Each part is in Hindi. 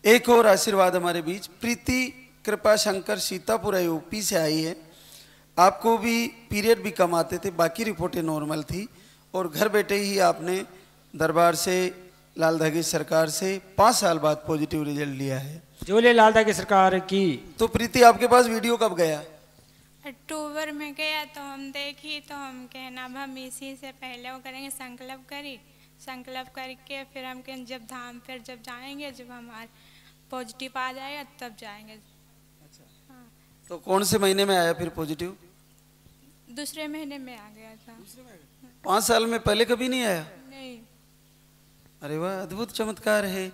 एक और आशीर्वाद हमारे बीच, प्रीति कृपा शंकर सीतापुर यूपी से आई है। आपको भी पीरियड भी कम आते थे, बाकी रिपोर्टें नॉर्मल थी और घर बैठे ही आपने दरबार से, लाल धागे सरकार से 5 साल बाद पॉजिटिव रिजल्ट लिया है। जो ले लाल धागे सरकार की। तो प्रीति आपके पास वीडियो कब गया? अक्टूबर में गया तो हम देखी, तो हम कहना अब हम इसी से पहले वो करेंगे, संकल्प करके फिर हम कहें जब धाम फिर जब जाएंगे, जब हमारे पॉजिटिव आ जाएगा तब जाएंगे। अच्छा। हाँ। तो कौन से महीने में आया फिर पॉजिटिव? दूसरे महीने में आ गया था। 5 साल में पहले कभी नहीं आया? नहीं। अरे वाह, अद्भुत चमत्कार है।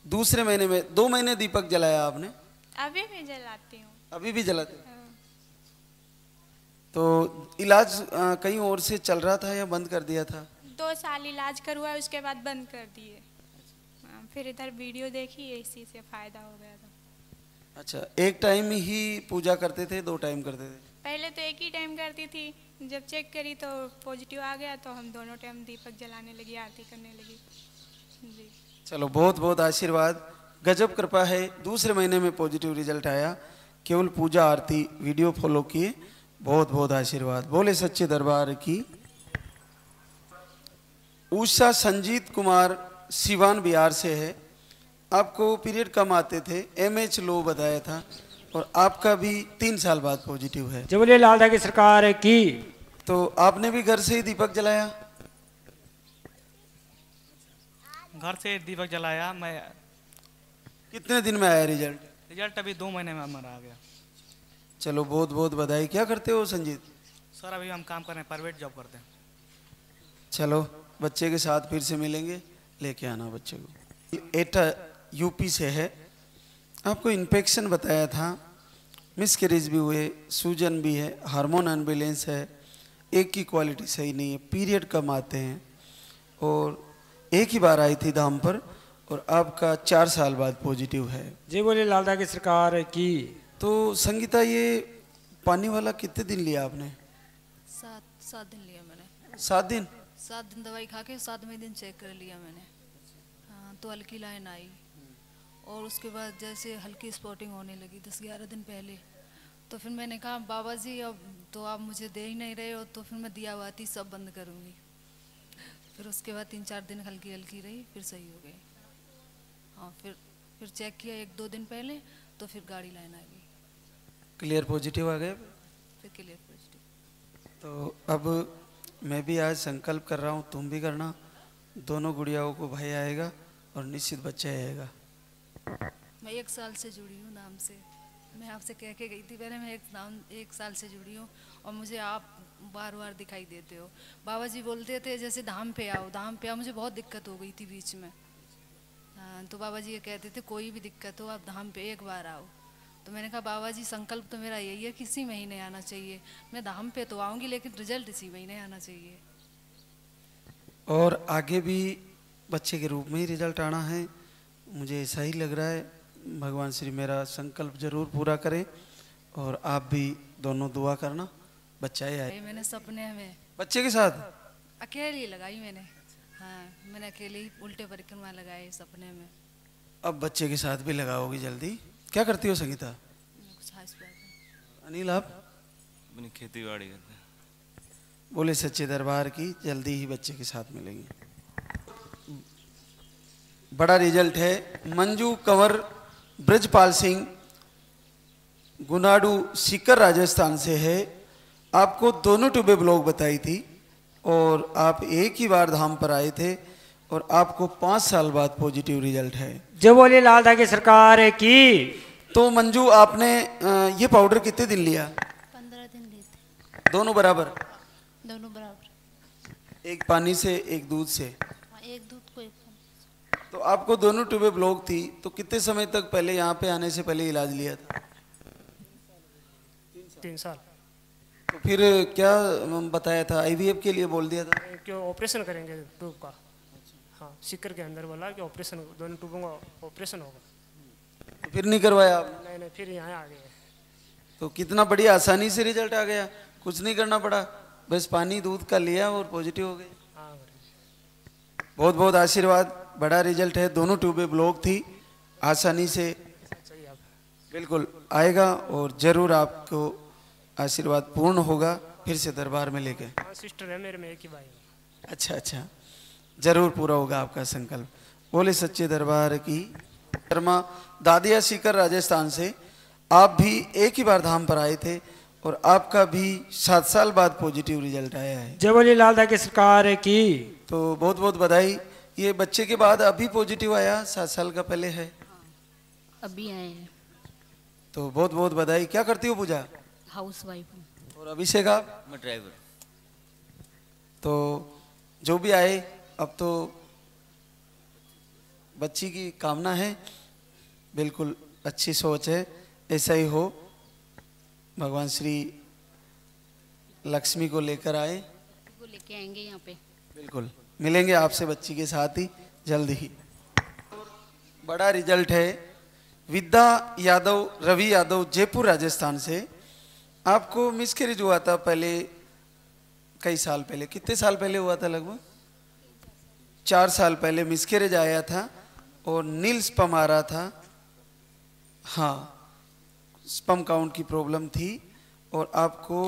दूसरे महीने में 2 महीने दीपक जलाया आपने? अभी भी जलाती हूँ। अभी भी जलाते? हाँ। तो इलाज कहीं और से चल रहा था या बंद कर दिया था? 2 साल इलाज करवाया, उसके बाद बंद कर दिए। फिर इधर वीडियो देखी, इसी से फायदा हो गया था। अच्छा, एक टाइम ही पूजा करते थे, 2 टाइम करते थे? पहले तो एक ही टाइम करती थी, जब चेक करी तो पॉजिटिव आ गया तो हम दोनों टाइम दीपक जलाने लगी, आरती करने लगी जी। चलो, बहुत बहुत आशीर्वाद, गजब कृपा है। दूसरे महीने में पॉजिटिव रिजल्ट आया, केवल पूजा आरती वीडियो फॉलो किए, बहुत बहुत आशीर्वाद। बोले सच्चे दरबार की। उषा संजीत कुमार सिवान बिहार से है। आपको पीरियड कम आते थे, MH लो बताया था और आपका भी 3 साल बाद पॉजिटिव है। जो बोले लाल धागे सरकार की। तो आपने भी घर से ही दीपक जलाया? घर से दीपक जलाया मैं। कितने दिन में आया रिजल्ट? रिजल्ट अभी 2 महीने में हमारा आ गया। चलो, बहुत बहुत बधाई। क्या करते हो संजीत? सर अभी हम काम कर रहे हैं, प्राइवेट जॉब करते हैं। चलो, बच्चे के साथ फिर से मिलेंगे, लेके आना बच्चे को। एटा यूपी से है। आपको इन्फेक्शन बताया था, मिसकैरेज भी हुए, सूजन भी है, हार्मोन अनबैलेंस है, एक की क्वालिटी सही नहीं है, पीरियड कम आते हैं और एक ही बार आई थी धाम पर और आपका 4 साल बाद पॉजिटिव है। जी बोले लाल धागे सरकार की। तो संगीता, ये पानी वाला कितने दिन लिया आपने? 7 दिन लिया मैंने। 7 दिन? 7 दिन दवाई खा के 7वें दिन चेक कर लिया मैंने। हाँ, तो हल्की लाइन आई और उसके बाद जैसे हल्की स्पॉटिंग होने लगी 10-11 दिन पहले। तो फिर मैंने कहा बाबा जी अब तो आप मुझे दे ही नहीं रहे हो, तो फिर मैं दिया बाती सब बंद करूँगी। फिर उसके बाद 3-4 दिन हल्की हल्की रही, फिर सही हो गई। हाँ, फिर चेक किया 1-2 दिन पहले, तो फिर गाड़ी लाइन आ गई, क्लियर पॉजिटिव आ गए? फिर क्लियर पॉजिटिव। तो अब मैं भी आज संकल्प कर रहा हूँ, तुम भी करना। दोनों गुड़ियाओं को भाई आएगा और निश्चित बच्चा आएगा। मैं 1 साल से जुड़ी हूँ नाम से। मैं आपसे कह के गई थी पहले, मैं 1 साल से जुड़ी हूँ और मुझे आप बार बार दिखाई देते हो। बाबा जी बोलते थे जैसे धाम पे आओ। मुझे बहुत दिक्कत हो गई थी बीच में। हाँ, तो बाबा जी ये कहते थे कोई भी दिक्कत हो आप धाम पे एक बार आओ। तो मैंने कहा बाबा जी संकल्प तो मेरा यही है कि इसी महीने आना चाहिए। मैं धाम पे तो आऊँगी लेकिन रिजल्ट इसी महीने आना चाहिए। और आगे भी बच्चे के रूप में ही रिजल्ट आना है, मुझे ऐसा ही लग रहा है। भगवान श्री मेरा संकल्प जरूर पूरा करें और आप भी दोनों दुआ करना, बच्चा ही आए। मैंने सपने में बच्चे के साथ अकेले लगाई मैंने। हाँ, मैंने अकेले ही उल्टे परिक्रमा लगाए सपने में। अब बच्चे के साथ भी लगाओगी जल्दी। क्या करती हो संगीता? अनिल, आप? अपनी खेती बाड़ी करते हैं। बोले सच्चे दरबार की, जल्दी ही बच्चे के साथ मिलेंगे। बड़ा रिजल्ट है। मंजू कंवर ब्रजपाल सिंह गुनाडू सीकर राजस्थान से है। आपको दोनों ट्यूबे ब्लॉक बताई थी और आप एक ही बार धाम पर आए थे और आपको 5 साल बाद पॉजिटिव रिजल्ट है। जो बोले लाल धागे सरकार की। तो मंजू, आपने ये पाउडर कितने दिन लिया? 15 दिन लिए थे। दोनों बराबर? दोनों बराबर। एक पानी से एक दूध से? एक दूध को एक पानी। तो आपको दोनों ट्यूबे ब्लॉक थी, तो कितने समय तक पहले यहाँ पे आने से पहले इलाज लिया था? 3 साल। तो फिर क्या बताया था? IVF के लिए बोल दिया था कि ऑपरेशन करेंगे ट्यूब का। हाँ, सीकर के अंदर बोला कि ऑपरेशन, दोनों ट्यूबों का ऑपरेशन होगा। तो फिर नहीं करवाया आप? नहीं, फिर यहाँ आ गए। तो कितना बड़ी आसानी से रिजल्ट आ गया, कुछ नहीं करना पड़ा, बस पानी दूध का लिया और पॉजिटिव हो गए। हाँ, बहुत बहुत आशीर्वाद, बड़ा रिजल्ट है। दोनों ट्यूबें ब्लॉक थी आसानी से सही आप बिल्कुल आएगा और ज़रूर आपको आशीर्वाद पूर्ण होगा। फिर से दरबार में लेके। हाँ सिस्टर है मेरे में, एक ही भाई है। अच्छा अच्छा, जरूर पूरा होगा आपका संकल्प। बोले सच्चे दरबार की। शर्मा दादिया सीकर राजस्थान से आप भी एक ही बार धाम पर आए थे और आपका भी 7 साल बाद पॉजिटिव रिजल्ट आया है। जय बोले लाल दादा की सरकार की। तो बहुत बहुत बधाई। ये बच्चे के बाद अभी पॉजिटिव आया, 7 साल का पहले है? अभी आए हैं। तो बहुत बहुत बधाई। क्या करती हो पूजा? हाउस वाइफ हूँ। और अभिषेक आप? मैं ड्राइवर। तो जो भी आए, अब तो बच्ची की कामना है, बिल्कुल अच्छी सोच है, ऐसा ही हो। भगवान श्री लक्ष्मी को लेकर आए, को लेके आएंगे यहाँ पे। बिल्कुल मिलेंगे आपसे बच्ची के साथ ही जल्द ही। बड़ा रिजल्ट है। विद्या यादव, रवि यादव, जयपुर राजस्थान से। आपको मिसकैरेज हुआ था पहले, कई साल पहले, कितने साल पहले हुआ था? लगभग 4 साल पहले मिसकैरेज आया था और नील स्पम आ रहा था। हाँ, स्पम काउंट की प्रॉब्लम थी और आपको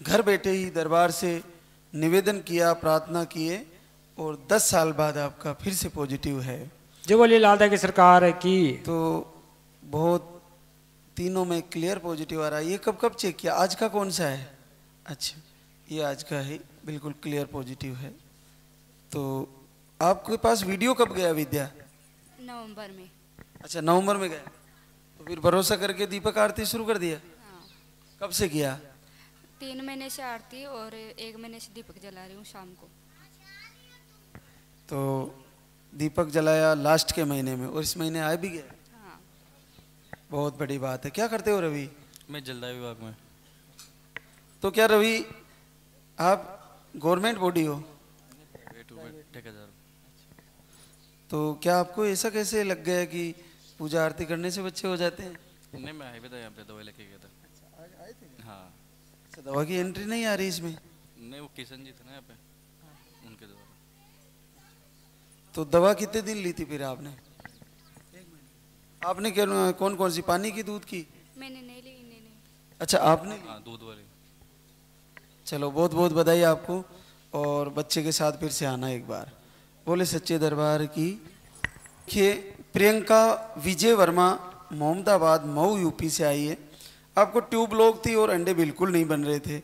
घर बैठे ही दरबार से निवेदन किया, प्रार्थना किए और 10 साल बाद आपका फिर से पॉजिटिव है। जय बोले लाल दादा की सरकार की। तो बहुत तीनों में क्लियर पॉजिटिव आ रहा है। ये कब कब चेक किया? आज का कौन सा है? अच्छा, ये आज का है, बिल्कुल क्लियर पॉजिटिव है। तो आपके पास वीडियो कब गया विद्या? नवंबर में। अच्छा, नवंबर में गया। तो फिर भरोसा करके दीपक आरती शुरू कर दिया? हाँ। कब से किया? 3 महीने से आरती और 1 महीने से दीपक जला रही हूँ शाम को। तो दीपक जलाया लास्ट के महीने में और इस महीने आ भी गया। हाँ। बहुत बड़ी बात है। क्या करते हो रवि? मैं जलदाय विभाग में। तो क्या रवि आप गवर्नमेंट बॉडी हो? ठेकेदार। तो क्या आपको ऐसा कैसे लग गया कि पूजा आरती करने से बच्चे हो जाते हैं? नहीं, मैं हाईवे था, यहाँ पे दवाई लेके गया था। आए थे? हाँ। अच्छा, दवा की एंट्री नहीं आ रही इसमें? नहीं, वो किशन जी थे ना यहाँ पे, उनके द्वारा। तो दवा कितने दिन ली थी फिर आपने? आपने क्या, कौन कौन सी, पानी की, दूध की? मैंने नहीं ली, इन्हें नहीं। अच्छा, आपने ली? हाँ, दूध वाली। चलो बहुत बहुत बधाई आपको और बच्चे के साथ फिर से आना एक बार। बोले सच्चे दरबार की। देखिए, प्रियंका विजय वर्मा मोहम्मदाबाद मऊ यूपी से आई है। आपको ट्यूब लॉक थी और अंडे बिल्कुल नहीं बन रहे थे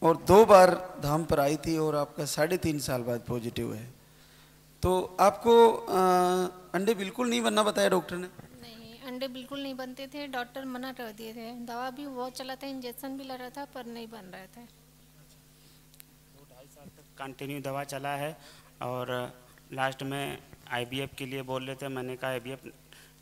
और 2 बार धाम पर आई थी और आपका 3.5 साल बाद पॉजिटिव है। तो आपको अंडे बिल्कुल नहीं बनना बताया डॉक्टर ने? नहीं, अंडे बिल्कुल नहीं बनते थे, डॉक्टर मना कर दिए थे। दवा भी बहुत चला था, इंजेक्शन भी लगा था, पर नहीं बन रहे थे। 2-2.5 साल तक कंटिन्यू दवा चला है और लास्ट में आईवीएफ के लिए बोल रहे थे। मैंने कहा आईवीएफ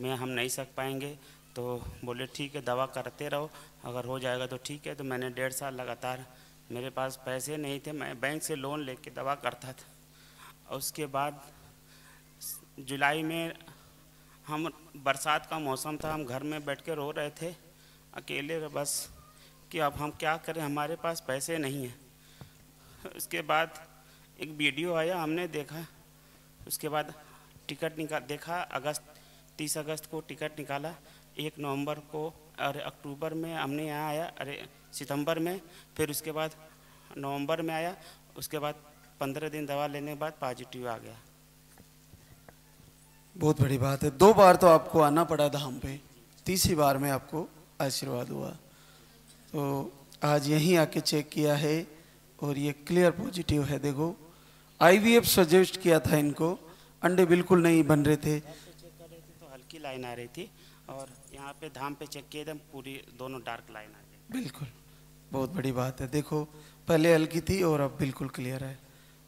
में हम नहीं सक पाएंगे, तो बोले ठीक है दवा करते रहो, अगर हो जाएगा तो ठीक है। तो मैंने 1.5 साल लगातार, मेरे पास पैसे नहीं थे, मैं बैंक से लोन लेके दवा करता था। और उसके बाद जुलाई में हम, बरसात का मौसम था, हम घर में बैठ के रो रहे थे अकेले, बस कि अब हम क्या करें, हमारे पास पैसे नहीं हैं। उसके बाद एक वीडियो आया, हमने देखा, उसके बाद टिकट देखा, 30 अगस्त को टिकट निकाला, 1 नवंबर को, अरे अक्टूबर में हमने यहाँ आया, अरे सितंबर में, फिर उसके बाद नवंबर में आया, उसके बाद 15 दिन दवा लेने के बाद पॉजिटिव आ गया। बहुत बड़ी बात है। 2 बार तो आपको आना पड़ा धाम पे, तीसरी बार में आपको आशीर्वाद हुआ। तो आज यहीं आके चेक किया है और ये क्लियर पॉजिटिव है। देखो, आईवीएफ सजेस्ट किया था इनको, अंडे बिल्कुल नहीं बन रहे थे। चेक कर रहे थे तो हल्की लाइन आ रही थी और यहाँ पे धाम पे चेक किए थे पूरी, दोनों डार्क लाइन आ गई। बिल्कुल, बहुत बड़ी बात है। देखो, पहले हल्की थी और अब बिल्कुल क्लियर है।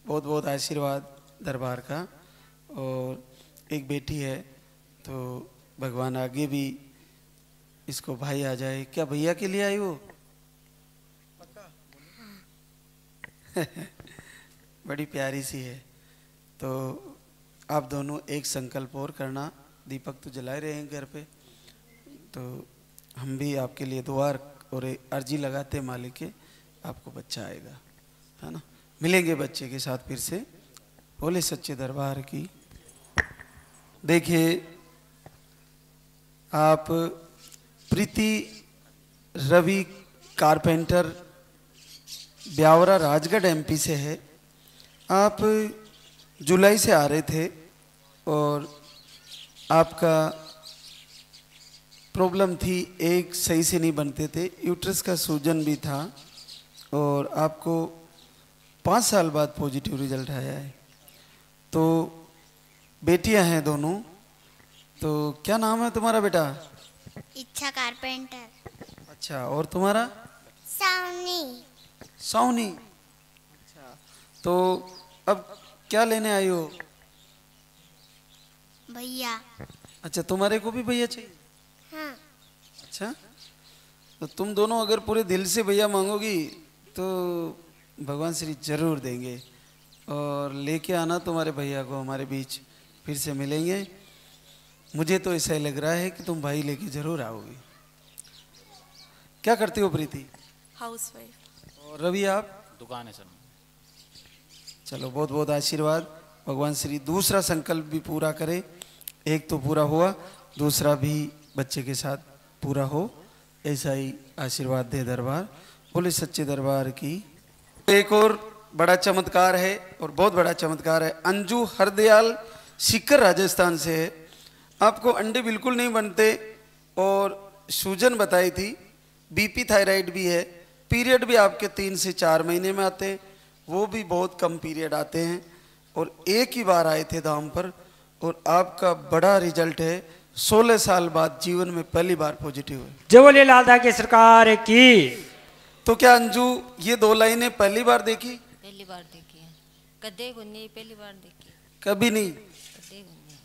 बहुत बहुत आशीर्वाद दरबार का। और एक बेटी है, तो भगवान आगे भी इसको भाई आ जाए। क्या भैया के लिए आई हो? बड़ी प्यारी सी है। तो आप दोनों एक संकल्प और करना। दीपक तो जलाए रहे हैं घर पे, तो हम भी आपके लिए दुआ और अर्जी लगाते मालिक के, आपको बच्चा आएगा, है ना? मिलेंगे बच्चे के साथ फिर से। बोले सच्चे दरबार की। देखिए, आप प्रीति रवि कारपेंटर ब्यावरा राजगढ़ एमपी से है। आप जुलाई से आ रहे थे और आपका प्रॉब्लम थी, एक सही से नहीं बनते थे, यूट्रस का सूजन भी था और आपको 5 साल बाद पॉजिटिव रिजल्ट आया है। तो बेटियां हैं दोनों, तो क्या नाम है तुम्हारा बेटा? इच्छा कारपेंटर। अच्छा, और तुम्हारा? सावनी। सावनी। अच्छा, तो अब क्या लेने आई हो? भैया। अच्छा, तुम्हारे को भी भैया चाहिए? हाँ। अच्छा, तो तुम दोनों अगर पूरे दिल से भैया मांगोगी तो भगवान श्री जरूर देंगे। और लेके आना तुम्हारे भैया को हमारे बीच, फिर से मिलेंगे। मुझे तो ऐसा ही लग रहा है कि तुम भाई लेके जरूर आओगी। क्या करती हो प्रीति? हाउसवाइफ। और रवि आप? दुकान है सर। चलो, बहुत बहुत आशीर्वाद। भगवान श्री दूसरा संकल्प भी पूरा करे। एक तो पूरा हुआ, दूसरा भी बच्चे के साथ पूरा हो, ऐसा ही आशीर्वाद दे दरबार। बोले सच्चे दरबार की। एक और बड़ा चमत्कार है, और बहुत बड़ा चमत्कार है। अंजू हरदयाल सीकर राजस्थान से है। आपको अंडे बिल्कुल नहीं बनते और सूजन बताई थी, बीपी थायराइड भी है, पीरियड भी आपके 3 से 4 महीने में आते हैं, वो भी बहुत कम पीरियड आते हैं, और एक ही बार आए थे धाम पर, और आपका बड़ा रिजल्ट है। 16 साल बाद जीवन में पहली बार पॉजिटिव है। जय बोले लालदा की सरकार की। तो क्या अंजू ये 2 लाइनें पहली बार देखी? पहली बार देखी है, कदे को नहीं, पहली बार देखी। कभी नहीं? कदे को नहीं।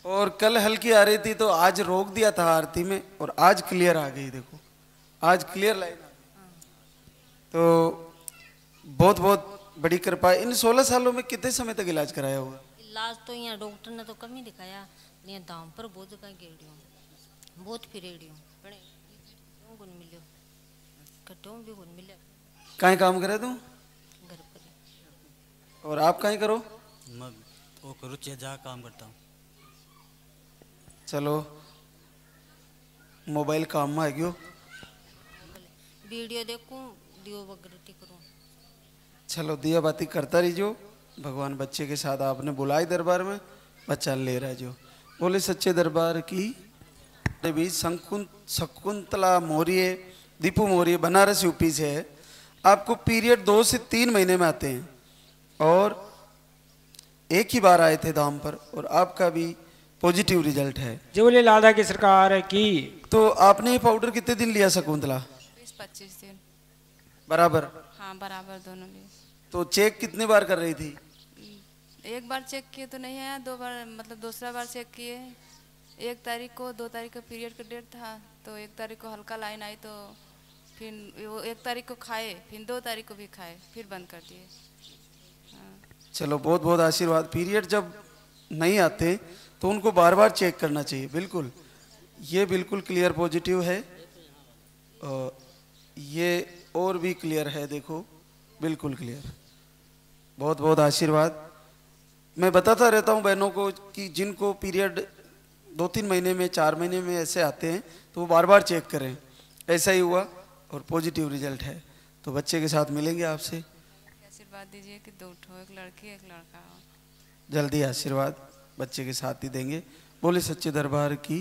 और कल हल्की आ रही थी तो आज रोक दिया था आरती में, और आज क्लियर आ गई। देखो आज क्लियर लाइन आ गई। तो बहुत बहुत बड़ी कृपा है। इन 16 सालों में कितने समय तक इलाज कराया होगा? इलाज तो यहाँ डॉक्टर ने तो कम ही दिखाया, यहाँ दाम पर बहुत जगह गेड़ियों, बहुत फिरेड़ियों, गुण मिलो, कटों भी गुण मिले। कहीं काम करे तू? घर पर। और आप कहीं करो? मैं वो करूँ जा काम करता हूँ। चलो, मोबाइल काम में आ गयो। वीडियो देखूं, दियो वगैरह करूं। चलो, दिया बाती करता रहियो। भगवान बच्चे के साथ आपने बुलाए दरबार में, बच्चा ले रहा जो। बोले सच्चे दरबार की। भी शकुंतला मौर्य, दीपू मौर्य बनारस यूपी से है। आपको पीरियड 2 से 3 महीने में आते हैं, और एक ही बार आए थे धाम पर, और आपका भी पॉजिटिव रिजल्ट है। जय बोले लालदा की सरकार की। तो आपने ये पाउडर कितने दिन लिया शकुंतला? 20-25 दिन बराबर? हाँ, बराबर दोनों लिए। तो चेक कितने बार कर रही थी? एक बार चेक किए तो नहीं आया, 2 बार, मतलब दूसरा बार चेक किए। 1 तारीख को, 2 तारीख को पीरियड का डेट था, तो 1 तारीख को हल्का लाइन आई, तो फिर वो 1 तारीख को खाए, फिर 2 तारीख को भी खाए, फिर बंद कर दिए। हाँ। चलो, बहुत बहुत आशीर्वाद। पीरियड जब नहीं आते तो उनको बार बार चेक करना चाहिए। बिल्कुल, ये बिल्कुल क्लियर पॉजिटिव है, और ये और भी क्लियर है। देखो, बिल्कुल क्लियर। बहुत बहुत आशीर्वाद। मैं बताता रहता हूँ बहनों को कि जिनको पीरियड 2-3 महीने में, 4 महीने में ऐसे आते हैं, तो वो बार बार चेक करें। ऐसा ही हुआ और पॉजिटिव रिजल्ट है। तो बच्चे के साथ मिलेंगे आपसे। आशीर्वाद दीजिए कि 2 ठो, एक लड़की एक लड़का हो। जल्दी आशीर्वाद बच्चे के साथ ही देंगे। बोले सच्चे दरबार की।